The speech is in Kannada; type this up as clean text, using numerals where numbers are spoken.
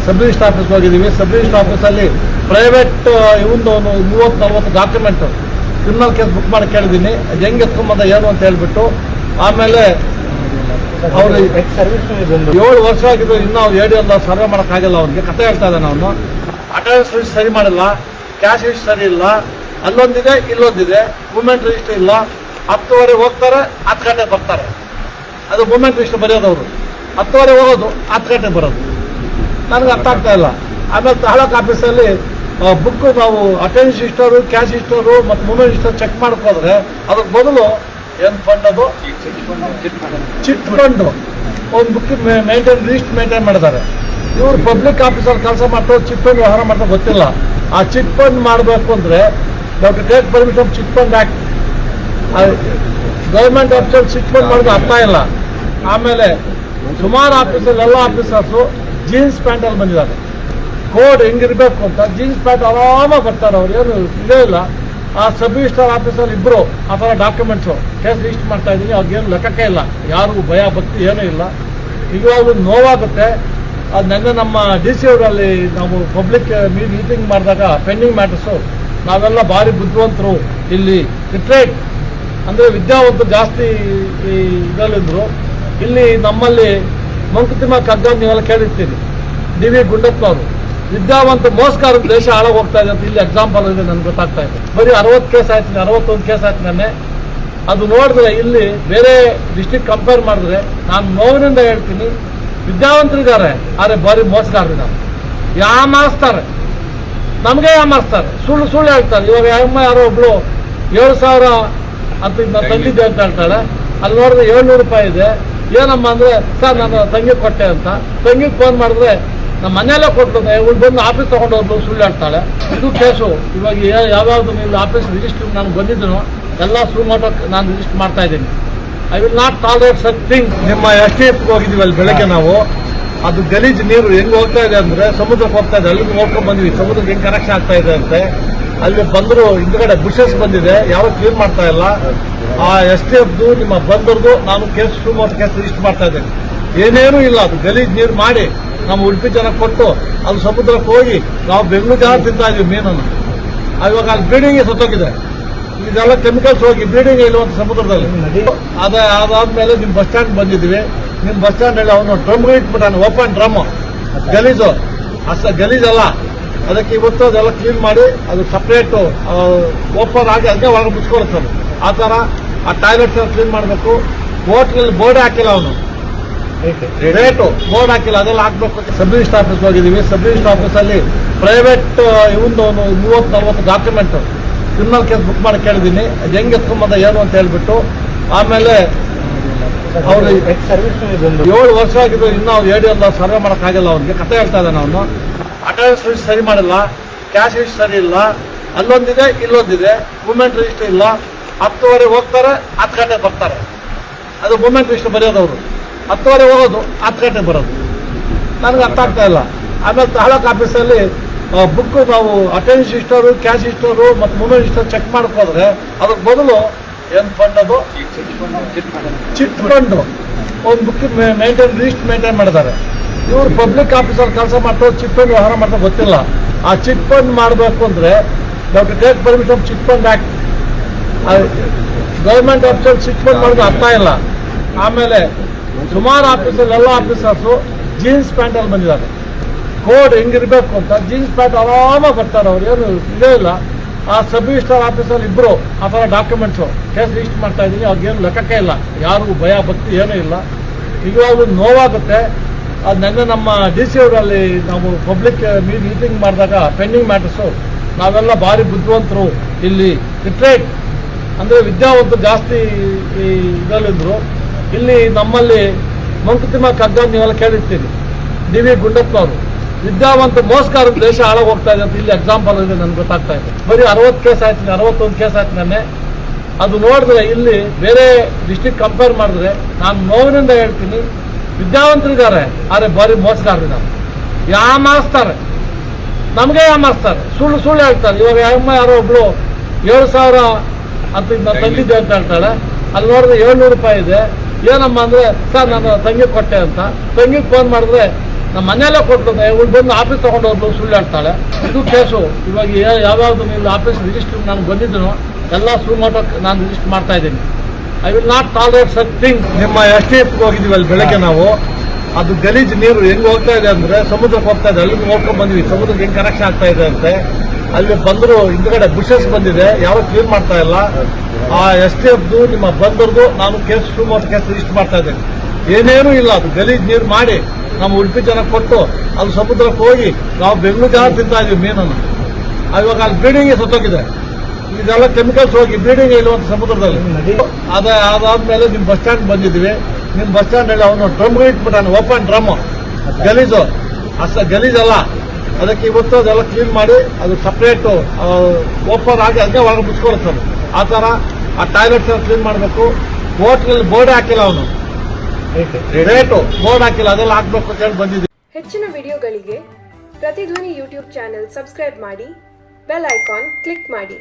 ಸಬ್ ರಿಜಿಸ್ಟರ್ ಆಫೀಸ್ ಹೋಗಿದ್ದೀವಿ. ಸಬ್ ರಿಜಿಸ್ಟರ್ ಆಫೀಸಲ್ಲಿ ಪ್ರೈವೇಟ್ ಇವಂದು 30-40 ಡಾಕ್ಯುಮೆಂಟು ಕ್ರಿಮಿನಲ್ ಕೇಸ್ ಬುಕ್ ಮಾಡಿ ಕೇಳಿದ್ದೀನಿ. ಅದು ಹೆಂಗೆ ಎತ್ಕೊಂಬಂದ ಏನು ಅಂತ ಹೇಳ್ಬಿಟ್ಟು ಆಮೇಲೆ ಅವರು 7 ವರ್ಷ ಆಗಿದ್ದು ಇನ್ನೂ ಅವ್ರು ಎಲ್ಲ ಸರ್ವೆ ಮಾಡೋಕ್ಕಾಗಿಲ್ಲ. ಅವ್ನಿಗೆ ಕತೆ ಹೇಳ್ತಾ ಇದ್ದಾನೆ. ಅವನು ಅಟೆಂಡೆನ್ಸ್ ಲಿಸ್ಟ್ ಸರಿ ಮಾಡಿಲ್ಲ, ಕ್ಯಾಶ್ ಲಿಸ್ಟ್ ಸರಿ ಇಲ್ಲ, ಅಲ್ಲೊಂದಿದೆ ಇಲ್ಲೊಂದಿದೆ, ಮೂಮೆಂಟ್ ರಿಜಿಸ್ಟರ್ ಇಲ್ಲ. 10:30 ಹೋಗ್ತಾರೆ, 10 ಗಂಟೆಗೆ ಬರ್ತಾರೆ. ಅದು ಮೂಮೆಂಟ್ ಲಿಸ್ಟ್ ಬರೆಯೋದವರು 10:30 ಹೋಗೋದು, 10 ಗಂಟೆಗೆ ಬರೋದು. ನನಗೆ ಅರ್ಥ ಆಗ್ತಾ ಇಲ್ಲ. ಆಮೇಲೆ ತಾಲೂಕು ಆಫೀಸಲ್ಲಿ ಬುಕ್ಕು ನಾವು ಅಟೆಂಡೆನ್ಸ್ ಹಿಸ್ಟರು, ಕ್ಯಾಶ್ ಹಿಸ್ಟರು ಮತ್ತು ಮೂಮೆಂಟ್ ಹಿಸ್ಟರ್ ಚೆಕ್ ಹೋದ್ರೆ ಅದಕ್ಕೆ ಬದಲು ಏನು ಫಂಡ್ ಅದು ಚಿಟ್ ಫಂಡು ಒಂದು ಬುಕ್ ಲಿಸ್ಟ್ ಮೇಂಟೈನ್ ಮಾಡಿದ್ದಾರೆ. ಇವರು ಪಬ್ಲಿಕ್ ಆಫೀಸಲ್ಲಿ ಕೆಲಸ ಮಾಡ್ತಾರೆ, ಚಿಟ್ ಫಂಡ್ ವ್ಯವಹಾರ ಮಾಡ್ತಾರೆ ಗೊತ್ತಿಲ್ಲ. ಆ ಚಿಟ್ ಫಂಡ್ ಮಾಡಬೇಕು ಅಂದರೆ take permission chit fund act, government ಆಫೀಸಲ್ಲಿ ಚಿಟ್ ಫಂಡ್ ಮಾಡೋದು ಅರ್ಥ ಇಲ್ಲ. ಆಮೇಲೆ ಸುಮಾರು ಆಫೀಸಲ್ಲಿ ಎಲ್ಲ ಆಫೀಸರ್ಸು ಜೀನ್ಸ್ ಪ್ಯಾಂಟಲ್ಲಿ ಬಂದಿದ್ದಾರೆ. ಕೋಡ್ ಹೆಂಗಿರಬೇಕು ಅಂತ ಜೀನ್ಸ್ ಪ್ಯಾಂಟ್ ಆರಾಮಾಗಿ ಬರ್ತಾರೆ. ಅವ್ರು ಏನು ಇದೇ ಇಲ್ಲ. ಆ ಸಬ್ ರಿಜಿಸ್ಟರ್ ಆಫೀಸಲ್ಲಿ ಇಬ್ಬರು ಆ ಥರ ಡಾಕ್ಯುಮೆಂಟ್ಸು ಕೇಸ್ ರಿಜಿಸ್ಟರ್ ಮಾಡ್ತಾ ಇದ್ದೀನಿ. ಅವ್ರಿಗೇನು ಲೆಕ್ಕಕ್ಕೆ ಇಲ್ಲ, ಯಾರಿಗೂ ಭಯ ಭಕ್ತಿ ಏನೂ ಇಲ್ಲ. ಇವಾಗಲೂ ನೋವಾಗುತ್ತೆ. ಅದು ನೆನ್ನೆ ನಮ್ಮ DC ಅವರಲ್ಲಿ ನಾವು ಪಬ್ಲಿಕ್ ಮೀಟಿಂಗ್ ಮಾಡಿದಾಗ ಪೆಂಡಿಂಗ್ ಮ್ಯಾಟರ್ಸು ನಾವೆಲ್ಲ ಭಾರಿ ಬುದ್ಧಿವಂತರು, ಇಲ್ಲಿ ಲಿಟ್ರೇಟ್ ಅಂದರೆ ವಿದ್ಯಾವಂತರು ಜಾಸ್ತಿ ಇದರಲ್ಲಿದ್ದರು. ಇಲ್ಲಿ ನಮ್ಮಲ್ಲಿ ಮಂಕುತಿಮ್ಮ ಕಗ್ಗ ನೀವೆಲ್ಲ ಕೇಳಿರ್ತೀರಿ, DV ಗುಂಡಪ್ಪನವರು ವಿದ್ಯಾವಂತ ಮೋಸ್ಕಾರ ದೇಶ ಹಾಳಾಗಿ ಹೋಗ್ತಾ ಇದೆ ಅಂತ ಇಲ್ಲಿ ಎಕ್ಸಾಂಪಲ್ ಇದೆ. ನನಗೆ ಗೊತ್ತಾಗ್ತಾ ಇದೆ. ಬರೀ 60 ಕೇಸ್ ಆಯ್ತು, 61 ಕೇಸ್ ಆಯ್ತು ನೆನ್ನೆ. ಅದು ನೋಡಿದ್ರೆ ಇಲ್ಲಿ ಬೇರೆ ಡಿಸ್ಟ್ರಿಕ್ಟ್ ಕಂಪೇರ್ ಮಾಡಿದ್ರೆ ನಾನು ನೋವಿನಿಂದ ಹೇಳ್ತೀನಿ, ವಿದ್ಯಾವಂತರಿದ್ದಾರೆ ಆದರೆ ಬರೀ ಮೋಸಗಾರರಿದ್ದಾರೆ. ಯಾಮಾರಿಸ್ತಾರೆ, ನಮಗೆ ಯಾಮಾರಿಸ್ತಾರೆ, ಸುಳ್ಳು ಹೇಳ್ತಾರೆ. ಇವಾಗ ಯಾರೋ ಒಬ್ಳು 7,000 ಅಂತ ನಾನು ತಂದಿದ್ದೆ ಅಂತ ಹೇಳ್ತಾಳೆ. ಅಲ್ಲಿ ನೋಡಿದ್ರೆ 700 ರೂಪಾಯಿ ಇದೆ. ಏನಮ್ಮ ಅಂದರೆ ಸರ್ ನಾನು ತಂಗಿಗೆ ಕೊಟ್ಟೆ ಅಂತ. ತಂಗಿಗೆ ಫೋನ್ ಮಾಡಿದ್ರೆ ನಮ್ಮ ಮನೆಯಲ್ಲೇ ಕೊಟ್ಟರು, ಇವಳು ಬಂದು ಆಫೀಸ್ ತೊಗೊಂಡೋದ್ರು, ಸುಳ್ಳು ಹೇಳ್ತಾಳೆ. ಇದು ಕೇಸು. ಇವಾಗ ಯಾವ್ಯಾವುದು ನೀವು ಆಫೀಸ್ ರಿಜಿಸ್ಟರ್ ನಾನು ಬಂದಿದ್ದನೋ ಎಲ್ಲ ಸುಮೋಟಕ್ಕೆ ನಾನು ರಿಜಿಸ್ಟರ್ ಮಾಡ್ತಾ ಇದ್ದೀನಿ. I will not tolerate such thing. ನಿಮ್ಮ STFಗೆ ಹೋಗಿದ್ದೀವಿ ಅಲ್ಲಿ ಬೆಳಗ್ಗೆ ನಾವು. ಅದು ಗಲೀಜು ನೀರು ಹೆಂಗೆ ಹೋಗ್ತಾ ಇದೆ ಅಂದರೆ ಸಮುದ್ರಕ್ಕೆ ಹೋಗ್ತಾ ಇದೆ. ಅಲ್ಲಿಗೆ ನೋಡ್ಕೊಂಡು ಬಂದ್ವಿ ಸಮುದ್ರಕ್ಕೆ ಹೆಂಗೆ ಕನೆಕ್ಷನ್ ಆಗ್ತಾ ಇದೆ ಅಂತೆ. ಅಲ್ಲಿ ಬಂದರು ಹಿಂದ್ಗಡೆ ಬುಷಸ್ ಬಂದಿದೆ, ಯಾರು ಕ್ಲೀನ್ ಮಾಡ್ತಾ ಇಲ್ಲ. ಆ STFದು ನಿಮ್ಮ ಬಂದರದು ನಾನು ಕೇಸ್ ಸುಮೋಟ ಕೇಸ್ ರಿಜಿಸ್ಟರ್ ಮಾಡ್ತಾ ಇದ್ದೇನೆ. ಏನೇನೂ ಇಲ್ಲ. ಅದು ಗಲೀಜು ನೀರು ಮಾಡಿ ನಮ್ಮ ಉಡುಪಿ ಜನಕ್ಕೆ ಕೊಟ್ಟು ಅದು ಸಮುದ್ರಕ್ಕೆ ಹೋಗಿ ನಾವು ಬೆಂಗಳೂರು ಜನ ತಿಂತಾ ಇದ್ದೀವಿ ಮೀನನ್ನು. ಇವಾಗ ಅಲ್ಲಿ ಬ್ಲೀಡಿಂಗ್ ಸತ್ತೋಗಿದೆ. ಇದೆಲ್ಲ ಕೆಮಿಕಲ್ಸ್ ಹೋಗಿ ಬ್ಲೀಡಿಂಗ್ ಇಲ್ಲುವಂಥ ಸಮುದ್ರದಲ್ಲಿ. ಅದಾದ್ಮೇಲೆ ನಿಮ್ಮ ಬಸ್ ಸ್ಟ್ಯಾಂಡ್ ಬಂದಿದ್ವಿ. ನಿಮ್ಮ ಬಸ್ ಸ್ಟ್ಯಾಂಡಲ್ಲಿ ಅವನು ಡ್ರಮ್ ಇಟ್ಬಿಟ್ಟಾನೆ, ಓಪನ್ ಡ್ರಮ್, ಗಲೀಜು. ಗಲೀಜಲ್ಲ, ಅದಕ್ಕೆ ಇವತ್ತು ಅದೆಲ್ಲ ಕ್ಲೀನ್ ಮಾಡಿ ಅದು ಸಪ್ರೇಟು ಓಪನ್ ಆಗಿ ಅದಕ್ಕೆ ಒಳಗೆ ಮುಚ್ಕೊಳುತ್ತೆ. ಆ ಥರ ಆ ಟಾಯ್ಲೆಟ್ಸ್ ಕ್ಲೀನ್ ಮಾಡಬೇಕು. ಹೋಟ್ಲಲ್ಲಿ ಬೋರ್ಡ್ ಹಾಕಿಲ್ಲ, ಅವನು ರೇಟು ಬೋರ್ಡ್ ಹಾಕಿಲ್ಲ, ಅದೆಲ್ಲ ಹಾಕಬೇಕು. ಸಬ್ ರಿಜಿಸ್ಟರ್ ಆಫೀಸ್ ಹೋಗಿದ್ದೀವಿ. ಸಬ್ ರಿಜಿಸ್ಟರ್ ಆಫೀಸಲ್ಲಿ ಪ್ರೈವೇಟ್ ಇವಂದು 30-40 ಡಾಕ್ಯುಮೆಂಟು ಕ್ರಿಮಿನಲ್ ಕೇಸ್ ಬುಕ್ ಮಾಡಿ ಕೇಳಿದ್ದೀನಿ. ಅದು ಹೆಂಗೆ ಎತ್ಕೊಂಬಂದ ಏನು ಅಂತ ಹೇಳ್ಬಿಟ್ಟು ಆಮೇಲೆ ಅವರು 7 ವರ್ಷ ಆಗಿದ್ದು ಇನ್ನೂ ಅವ್ರು ಎಲ್ಲ ಸರ್ವೆ ಮಾಡೋಕ್ಕಾಗಿಲ್ಲ. ಅವ್ನಿಗೆ ಕತೆ ಹೇಳ್ತಾ ಇದ್ದಾನೆ. ಅವನು ಅಟೆಂಡೆನ್ಸ್ ಲಿಸ್ಟ್ ಸರಿ ಮಾಡಿಲ್ಲ, ಕ್ಯಾಶ್ ಲಿಸ್ಟ್ ಸರಿ ಇಲ್ಲ, ಅಲ್ಲೊಂದಿದೆ ಇಲ್ಲೊಂದಿದೆ, ಮೂಮೆಂಟ್ ರಿಜಿಸ್ಟರ್ ಇಲ್ಲ. 10:30 ಹೋಗ್ತಾರೆ, 10 ಗಂಟೆಗೆ ಬರ್ತಾರೆ. ಅದು ಮೂಮೆಂಟ್ ರಿಜಿಸ್ಟರ್ ಬರೆಯೋದವರು 10:30 ಹೋಗೋದು, 10 ಗಂಟೆಗೆ ಬರೋದು. ನನಗೆ ಅರ್ಥ ಆಗ್ತಾ ಇಲ್ಲ. ಆಮೇಲೆ ತಾಲೂಕು ಆಫೀಸಲ್ಲಿ ಬುಕ್ಕು ನಾವು ಅಟೆಂಡೆನ್ಸ್ ಹಿಸ್ಟರು, ಕ್ಯಾಶ್ ಹಿಸ್ಟರು ಮತ್ತು ಮೂಮೆಂಟ್ ಹಿಸ್ಟರ್ ಚೆಕ್ ಹೋದ್ರೆ ಅದಕ್ಕೆ ಬದಲು ಏನು ಫಂಡ್ ಅದು ಚಿಟ್ ಫಂಡು ಒಂದು ಬುಕ್ ಲಿಸ್ಟ್ ಮೇಂಟೈನ್ ಮಾಡಿದ್ದಾರೆ. ಇವರು ಪಬ್ಲಿಕ್ ಆಫೀಸಲ್ಲಿ ಕೆಲಸ ಮಾಡ್ತಾರೆ, ಚಿಟ್ ಫಂಡ್ ವ್ಯವಹಾರ ಮಾಡ್ತಾರೆ ಗೊತ್ತಿಲ್ಲ. ಆ ಚಿಟ್ ಫಂಡ್ ಮಾಡಬೇಕು ಅಂದರೆ take permission chit fund act, government ಆಫೀಸಲ್ಲಿ ಚಿಟ್ ಫಂಡ್ ಮಾಡೋದು ಅರ್ಥ ಇಲ್ಲ. ಆಮೇಲೆ ಸುಮಾರು ಆಫೀಸಲ್ಲಿ ಎಲ್ಲ ಆಫೀಸರ್ಸು ಜೀನ್ಸ್ ಪ್ಯಾಂಟಲ್ಲಿ ಬಂದಿದ್ದಾರೆ. ಕೋಡ್ ಹೆಂಗಿರಬೇಕು ಅಂತ ಜೀನ್ಸ್ ಪ್ಯಾಂಟ್ ಆರಾಮಾಗಿ ಬರ್ತಾರೆ. ಅವ್ರು ಏನು ಇದೇ ಇಲ್ಲ. ಆ ಸಬ್ ರಿಜಿಸ್ಟರ್ ಆಫೀಸಲ್ಲಿ ಇಬ್ಬರು ಆ ಥರ ಡಾಕ್ಯುಮೆಂಟ್ಸು ಕೇಸ್ ರಿಜಿಸ್ಟರ್ ಮಾಡ್ತಾ ಇದ್ದೀನಿ. ಅವ್ರಿಗೇನು ಲೆಕ್ಕಕ್ಕೆ ಇಲ್ಲ, ಯಾರಿಗೂ ಭಯ ಭಕ್ತಿ ಏನೂ ಇಲ್ಲ. ಇವಾಗಲೂ ನೋವಾಗುತ್ತೆ. ಅದು ನೆನ್ನೆ ನಮ್ಮ DC ಅವರಲ್ಲಿ ನಾವು ಪಬ್ಲಿಕ್ ಮೀಟಿಂಗ್ ಮಾಡಿದಾಗ ಪೆಂಡಿಂಗ್ ಮ್ಯಾಟರ್ಸು ನಾವೆಲ್ಲ ಭಾರಿ ಬುದ್ಧಿವಂತರು, ಇಲ್ಲಿ ಲಿಟ್ರೇಟ್ ಅಂದರೆ ವಿದ್ಯಾವಂತರು ಜಾಸ್ತಿ ಇದರಲ್ಲಿದ್ದರು. ಇಲ್ಲಿ ನಮ್ಮಲ್ಲಿ ಮಂಕುತಿಮ್ಮ ಕಗ್ಗ ನೀವೆಲ್ಲ ಕೇಳಿರ್ತೀರಿ, DV ಗುಂಡಪ್ಪನವರು ವಿದ್ಯಾವಂತ ಮೋಸ್ಕಾರ ದೇಶ ಹಾಳಾಗಿ ಹೋಗ್ತಾ ಇದೆ ಅಂತ ಇಲ್ಲಿ ಎಕ್ಸಾಂಪಲ್ ಇದೆ. ನನಗೆ ಗೊತ್ತಾಗ್ತಾ ಇದೆ. ಬರೀ 60 ಕೇಸ್ ಆಯ್ತು, 61 ಕೇಸ್ ಆಯ್ತು ನೆನ್ನೆ. ಅದು ನೋಡಿದ್ರೆ ಇಲ್ಲಿ ಬೇರೆ ಡಿಸ್ಟ್ರಿಕ್ಟ್ ಕಂಪೇರ್ ಮಾಡಿದ್ರೆ ನಾನು ನೋವಿನಿಂದ ಹೇಳ್ತೀನಿ, ವಿದ್ಯಾವಂತರಿದ್ದಾರೆ ಆದರೆ ಬರೀ ಮೋಸಗಾರರಿದ್ದಾರೆ. ಯಾಮಾರಿಸ್ತಾರೆ, ನಮಗೆ ಯಾಮಾರಿಸ್ತಾರೆ, ಸುಳ್ಳು ಹೇಳ್ತಾರೆ. ಇವಾಗ ಯಾರೋ ಒಬ್ಳು 7,000 ಅಂತ ನಾನು ತಂದಿದ್ದೆ ಅಂತ ಹೇಳ್ತಾಳೆ. ಅಲ್ಲಿ ನೋಡಿದ್ರೆ 700 ರೂಪಾಯಿ ಇದೆ. ಏನಮ್ಮ ಅಂದರೆ ಸರ್ ನಾನು ತಂಗಿಗೆ ಕೊಟ್ಟೆ ಅಂತ. ತಂಗಿಗೆ ಫೋನ್ ಮಾಡಿದ್ರೆ ನಮ್ಮ ಮನೆಯಲ್ಲೇ ಕೊಟ್ಟು ಇವ್ರು ಬಂದು ಆಫೀಸ್ ತೊಗೊಂಡು ಹೋದ್ರು ಸುಳ್ಳು ಹೇಳ್ತಾಳೆ. ಇದು ಕೇಸು. ಇವಾಗ ಯಾವ್ಯಾವುದು ನಿನ್ನ ಆಫೀಸ್ ರಿಜಿಸ್ಟರ್ ನಾನು ಬಂದಿದ್ದನು ಎಲ್ಲ ಸುಮಾರು ನಾನು ರಿಜಿಸ್ಟರ್ ಮಾಡ್ತಾ ಇದ್ದೀನಿ. I will not tolerate such thing. ನಿಮ್ಮ ಎಸ್ಟೇಟ್ಗೆ ಹೋಗಿದ್ದೀವಿ ಅಲ್ಲಿ ಬೆಳಗ್ಗೆ ನಾವು, ಅದು ಗಲೀಜು ನೀರು ಹೆಂಗೆ ಹೋಗ್ತಾ ಇದೆ ಅಂದರೆ ಸಮುದ್ರಕ್ಕೆ ಹೋಗ್ತಾ ಇದೆ. ಅಲ್ಲಿ ನೋಡ್ಕೊಂಡು ಬಂದ್ವಿ ಸಮುದ್ರಕ್ಕೆ ಹೆಂಗೆ ಕನೆಕ್ಷನ್ ಆಗ್ತಾ ಇದೆ ಅಂತೆ. ಅಲ್ಲಿ ಬಂದರು ಹಿಂದ್ಗಡೆ ಬುಷಸ್ ಬಂದಿದೆ, ಯಾವ ಕ್ಲೀನ್ ಮಾಡ್ತಾ ಇಲ್ಲ. ಆ ಎಸ್ಟೇಟ್ದು ನಿಮ್ಮ ಬಂದರ್ದು ನಾನು ಕೇಸ್ ಸುಮಾರು ಕೇಸ್ ರಿಜಿಸ್ಟರ್ ಮಾಡ್ತಾ ಇದ್ದೇನೆ. ಏನೇನೂ ಇಲ್ಲ, ಅದು ಗಲೀಜು ನೀರು ಮಾಡಿ ನಮ್ಮ ಉಡುಪಿ ಜನ ಕೊಟ್ಟು ಅದು ಸಮುದ್ರಕ್ಕೆ ಹೋಗಿ ನಾವು ಬೆಂಗಳೂರು ಜನ ತಿಂತಾ ಇದೀವಿ ಮೀನನ್ನು. ಇವಾಗ ಅಲ್ಲಿ ಬ್ರೀಡಿಂಗ್ ಸತ್ತೋಗಿದೆ. ಇದೆಲ್ಲ ಕೆಮಿಕಲ್ಸ್ ಹೋಗಿ ಬ್ರೀಡಿಂಗ್ ಇರುವಂತ ಸಮುದ್ರದಲ್ಲಿ. ಅದಾದ್ಮೇಲೆ ನಿಮ್ಮ ಬಸ್ ಸ್ಟ್ಯಾಂಡ್ ಬಂದಿದ್ದೀವಿ. ನಿಮ್ಮ ಬಸ್ ಸ್ಟ್ಯಾಂಡ್ ಅಲ್ಲಿ ಅವನು ಡ್ರಮ್ಗಳು ಇಟ್ಬಿಟ್ಟಾನೆ, ಓಪನ್ ಡ್ರಮ್. ಗಲೀಜು ಗಲೀಜಲ್ಲ. ಅದಕ್ಕೆ ಇವತ್ತು ಅದೆಲ್ಲ ಕ್ಲೀನ್ ಮಾಡಿ ಅದು ಸಪ್ರೇಟು ಓಪನ್ ಆಗಿ ಅದಕ್ಕೆ ಒಳಗೆ ಮುಚ್ಕೊಳುತ್ತೆ. ಆ ಥರ ಆ ಟಾಯ್ಲೆಟ್ಸ್ ಎಲ್ಲ ಕ್ಲೀನ್ ಮಾಡಬೇಕು. ಹೋಟ್ಲಲ್ಲಿ ಬೋರ್ಡ್ ಹಾಕಿಲ್ಲ, ಅವನು ರೇಟು ಬೋರ್ಡ್ ಹಾಕಿಲ್ಲ, ಅದೆಲ್ಲ ಹಾಕ್ಬೇಕು ಅಂತ ಹೇಳಿ ಬಂದಿದ್ದೀವಿ. ಹೆಚ್ಚಿನ ವಿಡಿಯೋಗಳಿಗೆ ಪ್ರತಿಧ್ವನಿ ಯೂಟ್ಯೂಬ್ ಚಾನೆಲ್ ಸಬ್ಸ್ಕ್ರೈಬ್ ಮಾಡಿ, ಬೆಲ್ ಐಕಾನ್ ಕ್ಲಿಕ್ ಮಾಡಿ.